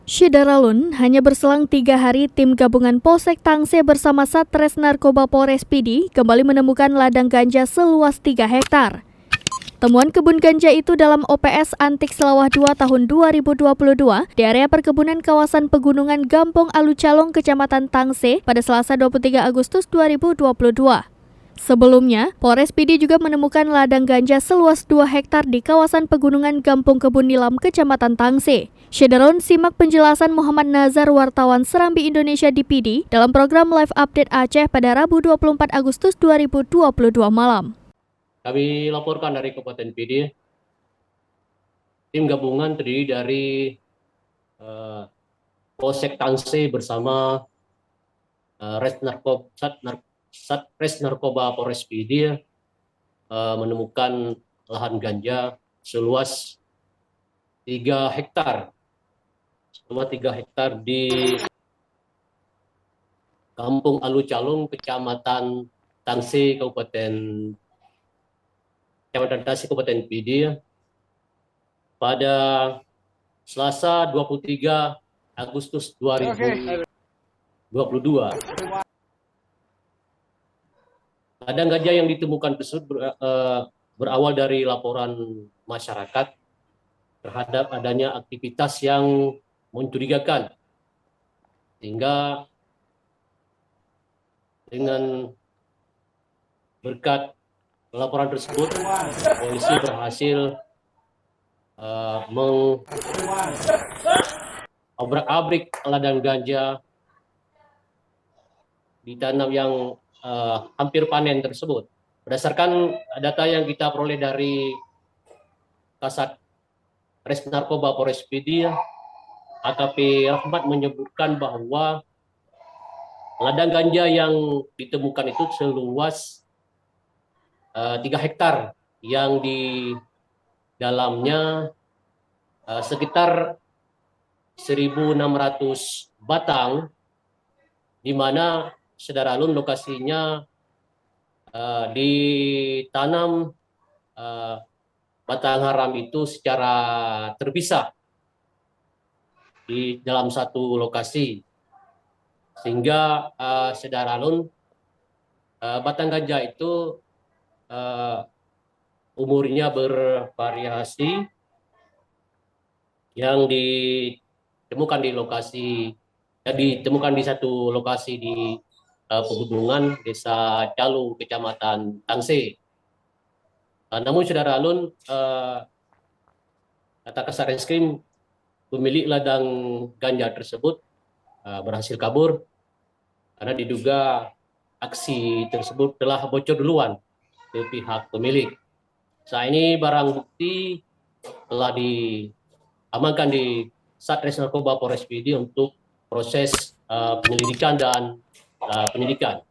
Syidaralun, hanya berselang 3 hari, tim gabungan Polsek Tangse bersama Satres Narkoba Polres Pidi kembali menemukan ladang ganja seluas 3 hektar. Temuan kebun ganja itu dalam OPS Antik Selawah 2 tahun 2022 di area perkebunan kawasan pegunungan Gampong Alucalong, Kecamatan Tangse pada Selasa 23 Agustus 2022. Sebelumnya, Polres Pidi juga menemukan ladang ganja seluas 2 hektar di kawasan pegunungan Gampong Kebun Nilam, Kecamatan Tangse. Syederon simak penjelasan Muhammad Nazar, wartawan Serambi Indonesia di Pidi dalam program Live Update Aceh pada Rabu 24 Agustus 2022 malam. Kami laporkan dari Kabupaten Pidi, tim gabungan terdiri dari Polsek Tangse bersama Satres Narkoba Polres Pidi menemukan lahan ganja seluas 3 hektar. Selama 3 hektar di Kampung Alucalong, Kecamatan Tangse, Kabupaten Kabupaten Pidi pada Selasa 23 Agustus 2022. Ladang ganja yang ditemukan tersebut berawal dari laporan masyarakat terhadap adanya aktivitas yang mencurigakan, sehingga dengan berkat laporan tersebut polisi berhasil mengobrak-abrik ladang ganja ditanam yang hampir panen tersebut. Berdasarkan data yang kita peroleh dari Kasat Res Narkoba Polres Pidi, AKP Rahmat menyebutkan bahwa ladang ganja yang ditemukan itu seluas 3 hektar yang di dalamnya sekitar 1.600 batang, di mana Syidaralun lokasinya ditanam batang haram itu secara terpisah di dalam satu lokasi, sehingga Syidaralun batang ganja itu umurnya bervariasi, yang ditemukan di satu lokasi di pegunungan Desa Calu, Kecamatan Tangse. Namun Syidaralun, kata Kasat Reskrim, pemilik ladang ganja tersebut berhasil kabur karena diduga aksi tersebut telah bocor duluan ke pihak pemilik. Saat ini barang bukti telah diamankan di Satres Narkoba Polres Pidi untuk proses penyelidikan dan penyidikan.